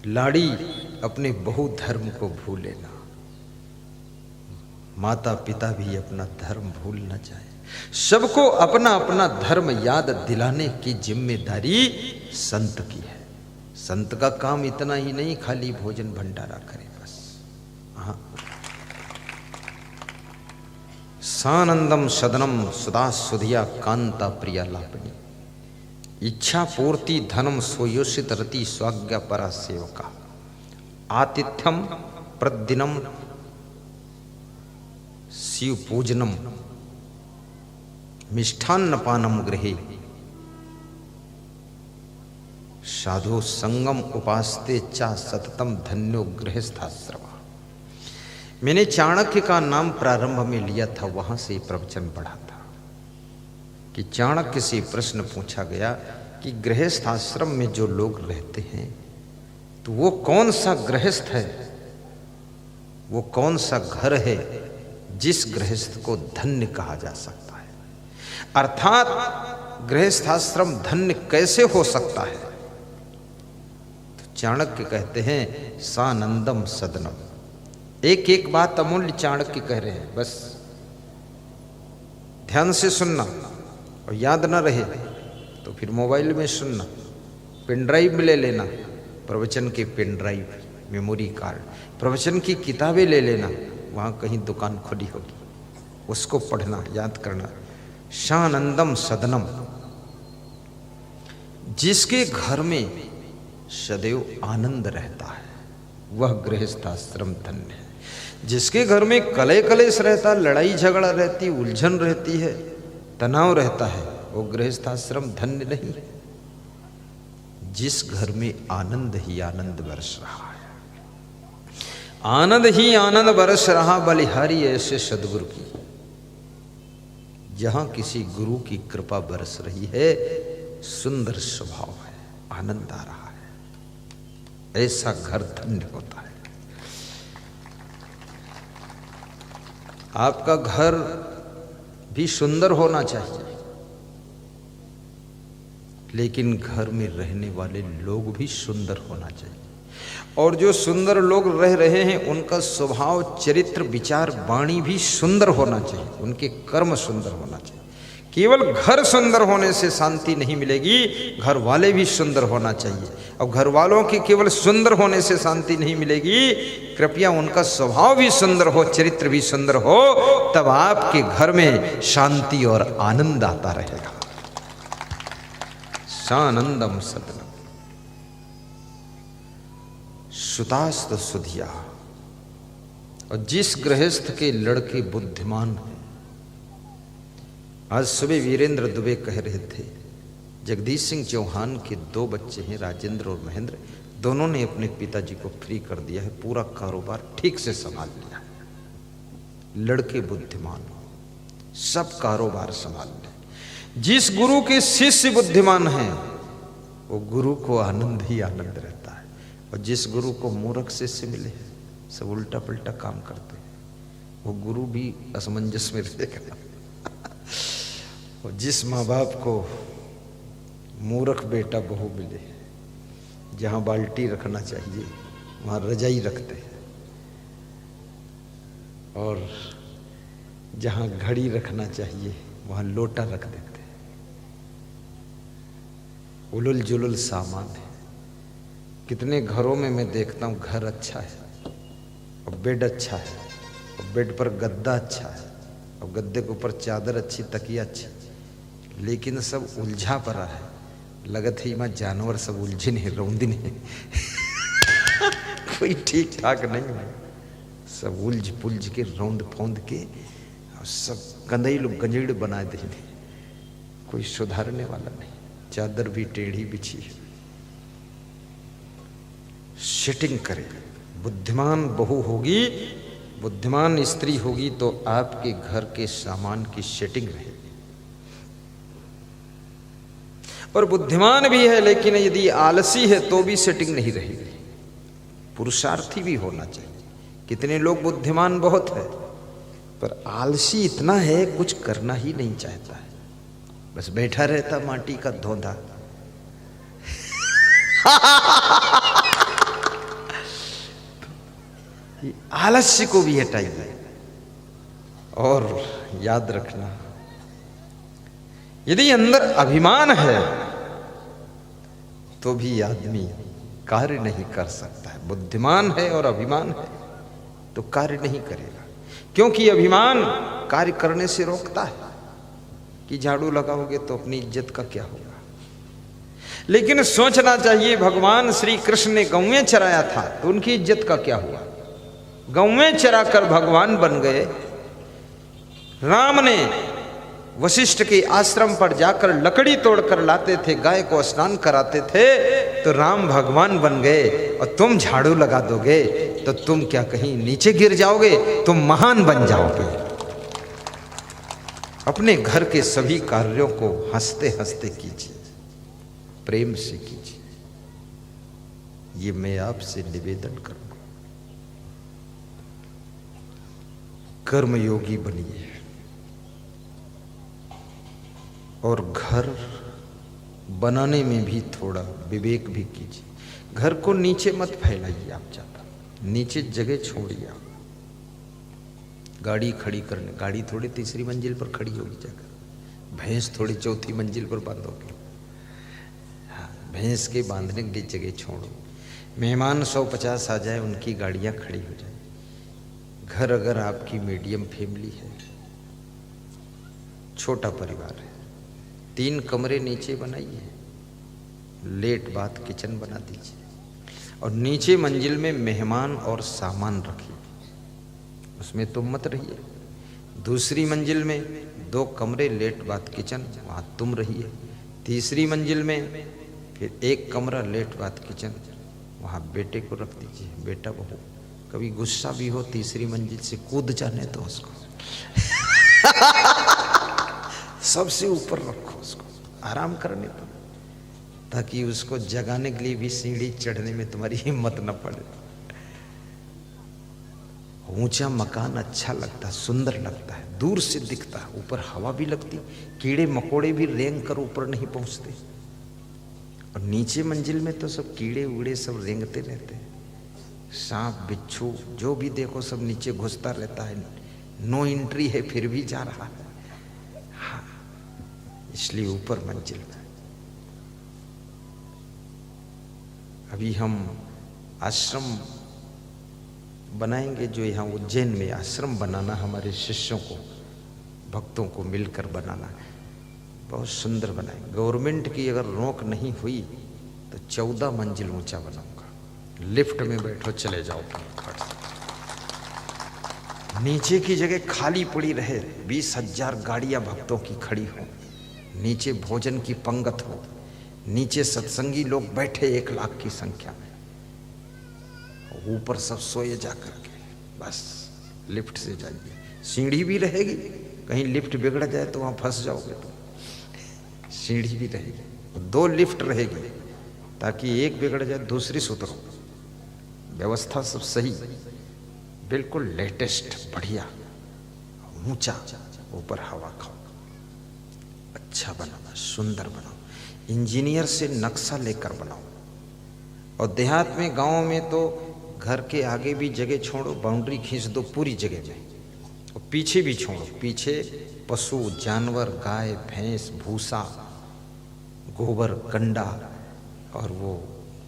लाड़ी अपने बहु धर्म को भूले ना, माता पिता भी अपना धर्म भूल न जाए। सबको अपना अपना धर्म याद दिलाने की जिम्मेदारी संत की है। संत का काम इतना ही नहीं खाली भोजन भंडारा करे बस। हाँ, सानंदम सदनम सुदा सुधिया कांता प्रिया लापनी, इच्छा पूर्ति धनम सोयोषित रति स्वाज्ञा परा सेवका, आतिथ्यम प्रतिदिनम शिव पूजनम मिष्ठान्न पानम गृहे, साधु संगम उपासते चा सततम धन्यो गृहस्थाश्रम। मैंने चाणक्य का नाम प्रारंभ में लिया था, वहां से प्रवचन बढ़ा था कि चाणक्य से प्रश्न पूछा गया कि गृहस्थ आश्रम में जो लोग रहते हैं तो वो कौन सा गृहस्थ है, वो कौन सा घर है जिस गृहस्थ को धन्य कहा जा सकता है। अर्थात गृहस्थ आश्रम धन्य कैसे हो सकता है। तो चाणक्य कहते हैं सानंदम सदनम। एक एक बात अमूल्य चाणक्य कह रहे हैं, बस ध्यान से सुनना, और याद ना रहे तो फिर मोबाइल में सुनना, पेन ड्राइव में ले लेना, प्रवचन के पेन ड्राइव, मेमोरी कार्ड, प्रवचन की किताबें ले लेना, वहाँ कहीं दुकान खुली होगी, उसको पढ़ना, याद करना। शानंदम सदनम, जिसके घर में सदैव आनंद रहता है वह गृहस्थाश्रम धन्य है। जिसके घर में कलह कलेश रहता, लड़ाई झगड़ा रहती, उलझन रहती है, तनाव रहता है, वो गृहस्थाश्रम धन्य नहीं है। जिस घर में आनंद ही आनंद बरस रहा है, आनंद ही आनंद बरस रहा, बलिहारी ऐसे सदगुरु की, जहां किसी गुरु की कृपा बरस रही है, सुंदर स्वभाव है, आनंद आ रहा है, ऐसा घर धन्य होता है। आपका घर भी सुंदर होना चाहिए, लेकिन घर में रहने वाले लोग भी सुंदर होना चाहिए। और जो सुंदर लोग रह रहे हैं उनका स्वभाव, चरित्र, विचार, वाणी भी सुंदर होना चाहिए, उनके कर्म सुंदर होना चाहिए। केवल घर सुंदर होने से शांति नहीं मिलेगी, घर वाले भी सुंदर होना चाहिए। और घर वालों के केवल सुंदर होने से शांति नहीं मिलेगी, कृपया उनका स्वभाव भी सुंदर हो, चरित्र भी सुंदर हो, तब आपके घर में शांति और आनंद आता रहेगा। सानंदम सदनम सुतास्त सुधिया। और जिस गृहस्थ के लड़के बुद्धिमान हैं, आज सुबह वीरेंद्र दुबे कह रहे थे, जगदीश सिंह चौहान के 2 बच्चे हैं, राजेंद्र और महेंद्र, दोनों ने अपने पिताजी को फ्री कर दिया है, पूरा कारोबार ठीक से संभाल लिया है। लड़के बुद्धिमान हो, सब कारोबार संभाल ले। जिस गुरु के शिष्य बुद्धिमान हैं, वो गुरु को आनंद ही आनंद रहता है। और जिस गुरु को मूर्ख शिष्य मिले, सब उल्टा पुल्टा काम करते हैं, वो गुरु भी असमंजस में रहेगा। और जिस माँ बाप को मूर्ख बेटा बहू मिले, जहाँ बाल्टी रखना चाहिए वहाँ रजाई रखते हैं, और जहाँ घड़ी रखना चाहिए वहाँ लोटा रख देते हैं। उलुल जुलुल सामान है। कितने घरों में मैं देखता हूँ, घर अच्छा है और बेड अच्छा है, और बेड पर गद्दा अच्छा है, और गद्दे के ऊपर चादर अच्छी, तकिया अच्छी, लेकिन सब उलझा पड़ा है। लगत है मां जानवर सब उलझे नहीं, रौंदिन है। कोई ठीक ठाक नहीं है, सब उलझ पुलझ के रौंद फौंद के, और सब गंदई लोग गंजेड़ बना देंगे, कोई सुधारने वाला नहीं। चादर भी टेढ़ी बिछी है। सेटिंग करे। बुद्धिमान बहू होगी, बुद्धिमान स्त्री होगी तो आपके घर के सामान की सेटिंग रहेगी। और बुद्धिमान भी है, लेकिन यदि आलसी है तो भी सेटिंग नहीं रहेगी। पुरुषार्थी भी होना चाहिए। कितने लोग बुद्धिमान बहुत है, पर आलसी इतना है, कुछ करना ही नहीं चाहता है, बस बैठा रहता माटी का धोंधा। आलस्य को भी हटाइए। और याद रखना, यदि अंदर अभिमान है तो भी आदमी कार्य नहीं कर सकता है। बुद्धिमान है और अभिमान है तो कार्य नहीं करेगा, क्योंकि अभिमान कार्य करने से रोकता है कि झाड़ू लगाओगे तो अपनी इज्जत का क्या होगा। लेकिन सोचना चाहिए, भगवान श्री कृष्ण ने गौएं चराया था तो उनकी इज्जत का क्या हुआ। गौएं चराकर भगवान बन गए। राम ने वशिष्ठ के आश्रम पर जाकर लकड़ी तोड़कर लाते थे, गाय को स्नान कराते थे, तो राम भगवान बन गए। और तुम झाड़ू लगा दोगे तो तुम क्या कहीं नीचे गिर जाओगे, तुम महान बन जाओगे। अपने घर के सभी कार्यों को हंसते हंसते कीजिए, प्रेम से कीजिए। ये मैं आपसे निवेदन करूंगा। कर्मयोगी बनिए और घर बनाने में भी थोड़ा विवेक भी कीजिए। घर को नीचे मत फैलाइए, आप ज्यादा नीचे जगह छोड़िए। गाड़ी खड़ी करने, गाड़ी थोड़ी तीसरी मंजिल पर खड़ी होगी जाकर, भैंस थोड़ी चौथी मंजिल पर बांधोगे। हाँ, भैंस के बांधने की जगह छोड़ो। मेहमान 150 आ जाए, उनकी गाड़ियां खड़ी हो जाए। घर अगर आपकी मीडियम फैमिली है, छोटा परिवार है, 3 कमरे नीचे बनाइए, लेट बाथ किचन बना दीजिए और नीचे मंजिल में मेहमान और सामान रखिए, उसमें तुम मत रहिए। दूसरी मंजिल में 2 कमरे, लेट बाथ किचन, वहाँ तुम रहिए। तीसरी मंजिल में फिर 1 कमरा, लेट बाथ किचन, वहाँ बेटे को रख दीजिए। बेटा बहू कभी गुस्सा भी हो, तीसरी मंजिल से कूद जाने दो उसको सबसे ऊपर रखो, उसको आराम करने दो, ताकि उसको जगाने के लिए भी सीढ़ी चढ़ने में तुम्हारी हिम्मत न पड़े। ऊंचा मकान अच्छा लगता है, सुंदर लगता है, दूर से दिखता है, ऊपर हवा भी लगती, कीड़े मकोड़े भी रेंग कर ऊपर नहीं पहुंचते। और नीचे मंजिल में तो सब कीड़े उड़े सब रेंगते रहते हैं, सांप बिच्छू जो भी देखो सब नीचे घुसता रहता है। नो एंट्री है फिर भी जा रहा है। हाँ, इसलिए ऊपर मंजिल में। अभी हम आश्रम बनाएंगे, जो यहाँ उज्जैन में आश्रम बनाना, हमारे शिष्यों को, भक्तों को मिलकर बनाना, बहुत सुंदर बनाएंगे। गवर्नमेंट की अगर रोक नहीं हुई तो 14 मंजिल ऊंचा बनाऊंगा। लिफ्ट में बैठो, चले जाओ फटाफट। नीचे की जगह खाली पड़ी रहे, 20,000 गाड़ियां भक्तों की खड़ी हो, नीचे भोजन की पंगत हो, नीचे सत्संगी लोग बैठे 1 लाख की संख्या में, ऊपर सब सोए जा करके। बस लिफ्ट से जाइए, सीढ़ी भी रहेगी, कहीं लिफ्ट बिगड़ जाए तो वहां फंस जाओगे तो सीढ़ी भी रहेगी। 2 लिफ्ट रहेगी, ताकि एक बिगड़ जाए दूसरी सुधरो। व्यवस्था सब सही, बिल्कुल लेटेस्ट, बढ़िया, ऊंचा, ऊपर हवा खाओ, अच्छा बनाओ, सुंदर बनाओ, इंजीनियर से नक्शा लेकर बनाओ। और देहात में, गांव में तो घर के आगे भी जगह छोड़ो, बाउंड्री खींच दो पूरी जगह में, और पीछे भी छोड़ो। पीछे पशु जानवर, गाय भैंस, भूसा, गोबर, कंडा और वो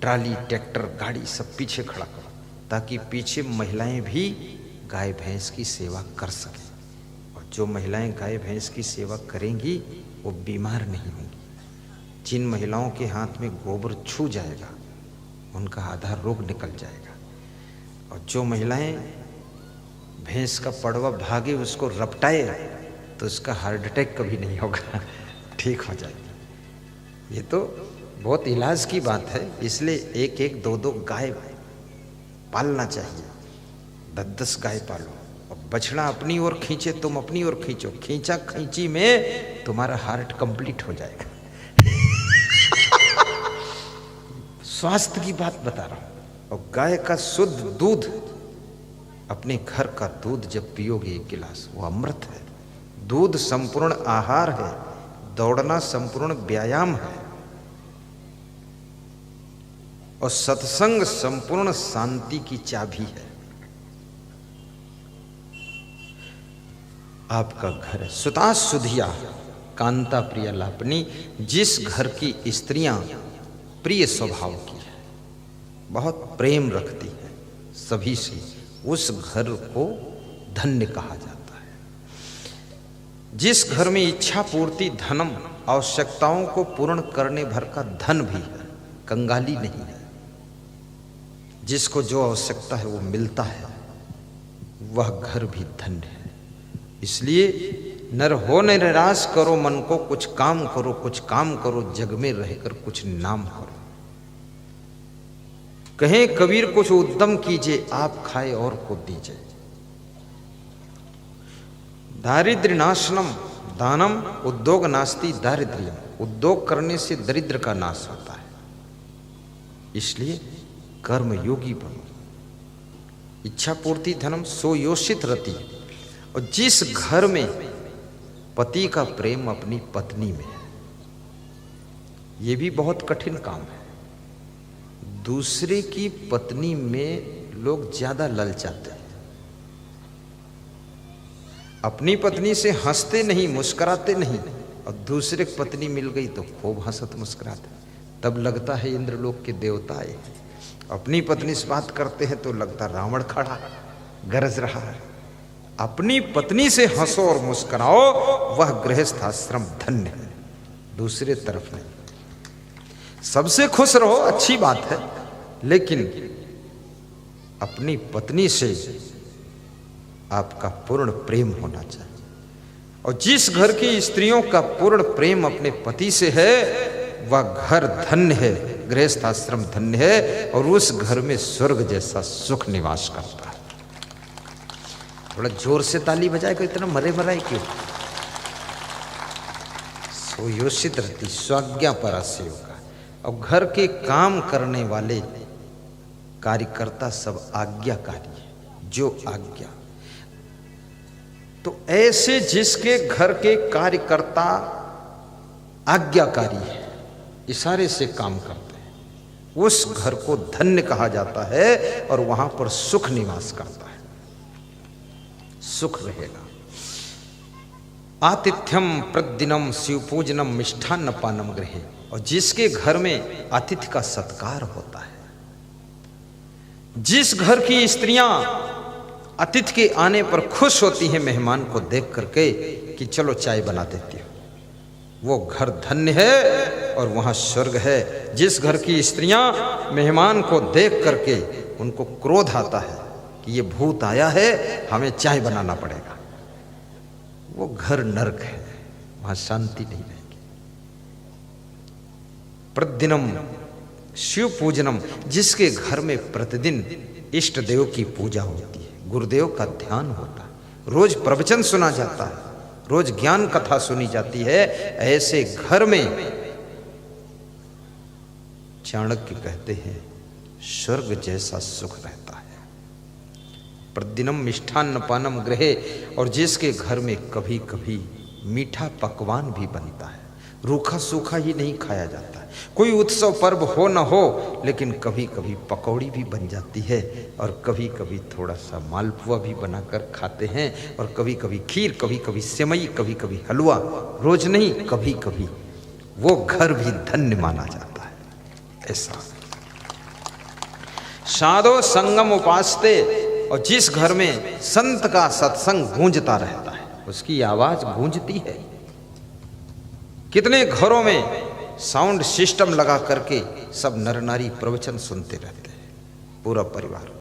ट्राली, ट्रैक्टर, गाड़ी सब पीछे खड़ा करो, ताकि पीछे महिलाएं भी गाय भैंस की सेवा कर सकें। और जो महिलाएं गाय भैंस की सेवा करेंगी वो बीमार नहीं होंगी। जिन महिलाओं के हाथ में गोबर छू जाएगा उनका आधा रोग निकल जाएगा। और जो महिलाएं भैंस का पड़वा भागे उसको रपटाए तो उसका हार्ट अटैक कभी नहीं होगा, ठीक हो जाएगा। ये तो बहुत इलाज की बात है, इसलिए 1-1, 2-2 गाय पालना चाहिए। 10-10 गाय पालो, और बछड़ा अपनी ओर खींचे, तुम अपनी ओर खींचो, खींचा खींची में तुम्हारा हार्ट कंप्लीट हो जाएगा। स्वास्थ्य की बात बता रहा हूं। और गाय का शुद्ध दूध, अपने घर का दूध जब पियोगे 1 गिलास, वो अमृत है। दूध संपूर्ण आहार है, दौड़ना संपूर्ण व्यायाम है, और सत्संग संपूर्ण शांति की चाबी है। आपका घर है। सुता सुधिया कांता प्रिय लापनी, जिस घर की स्त्रियां प्रिय स्वभाव की है, बहुत प्रेम रखती है सभी से, उस घर को धन्य कहा जाता है। जिस घर में इच्छा पूर्ति धनम, आवश्यकताओं को पूर्ण करने भर का धन भी है, कंगाली नहीं है, जिसको जो आवश्यकता है वो मिलता है, वह घर भी धन्य है। इसलिए नर हो न निराश करो मन को, कुछ काम करो, कुछ काम करो, जग में रहकर कुछ नाम करो। कहें कबीर कुछ उद्यम कीजिए, आप खाए और को दीजिए। दारिद्र्य नाशनम दानम उद्योग नास्ति दारिद्र्यम, उद्योग करने से दरिद्र का नाश होता है। इसलिए कर्म योगी बनो। इच्छा पूर्ति धनम सो योषित रति, और जिस घर में पति का प्रेम अपनी पत्नी में है, ये भी बहुत कठिन काम है। दूसरे की पत्नी में लोग ज्यादा ललचाते हैं। अपनी पत्नी से हंसते नहीं, मुस्कुराते नहीं, और दूसरे की पत्नी मिल गई तो खूब हंसत मुस्कुराते, तब लगता है इंद्रलोक के देवता आए। अपनी पत्नी से बात करते हैं तो लगता रावण खड़ा गरज रहा है। अपनी पत्नी से हंसो और मुस्कुराओ, वह गृहस्थ आश्रम धन्य है, दूसरे तरफ नहीं। सबसे खुश रहो, अच्छी बात है, लेकिन अपनी पत्नी से आपका पूर्ण प्रेम होना चाहिए। और जिस घर की स्त्रियों का पूर्ण प्रेम अपने पति से है, वह घर धन्य है, गृहस्थ आश्रम धन्य है, और उस घर में स्वर्ग जैसा सुख निवास करता है। थोड़ा जोर से ताली बजाए, को इतना मरे मराए क्यों? सोयोषित रहती स्वाज्ञा परास्य होगा। और घर के काम करने वाले कार्यकर्ता सब आज्ञाकारी है, जो आज्ञा। तो ऐसे जिसके घर के कार्यकर्ता आज्ञाकारी है, इशारे से काम करते हैं, उस घर को धन्य कहा जाता है, और वहां पर सुख निवास करता है, सुख रहेगा। आतिथ्यम प्रतिदिनम शिवपूजनम मिष्ठान्न पानम गृहे, और जिसके घर में अतिथि का सत्कार होता है, जिस घर की स्त्रियां अतिथि के आने पर खुश होती हैं मेहमान को देख करके कि चलो चाय बना देती हो, वो घर धन्य है और वहां स्वर्ग है। जिस घर की स्त्रियां मेहमान को देख करके उनको क्रोध आता है कि ये भूत आया है, हमें चाय बनाना पड़ेगा, वो घर नरक है, वहां शांति नहीं रहेगी। प्रतिदिनम शिव पूजनम, जिसके घर में प्रतिदिन इष्ट देव की पूजा होती है, गुरुदेव का ध्यान होता है, रोज प्रवचन सुना जाता है, रोज ज्ञान कथा सुनी जाती है, ऐसे घर में चाणक्य कहते हैं स्वर्ग जैसा सुख रहता है। प्रतिदिनम मिष्ठान्न पानम गृहे, और जिसके घर में कभी कभी मीठा पकवान भी बनता है, रूखा सूखा ही नहीं खाया जाता है। कोई उत्सव पर्व हो न हो, लेकिन कभी कभी पकौड़ी भी बन जाती है, और कभी कभी थोड़ा सा मालपुआ भी बनाकर खाते हैं, और कभी कभी खीर, कभी कभी सेवई, कभी कभी हलवा, रोज नहीं कभी कभी, वो घर भी धन्य माना जाता है। ऐसा साधो संगम उपासते, और जिस घर में संत का सत्संग गूंजता रहता है, उसकी आवाज गूंजती है। कितने घरों में साउंड सिस्टम लगा करके सब नर नारी प्रवचन सुनते रहते हैं, पूरा परिवार।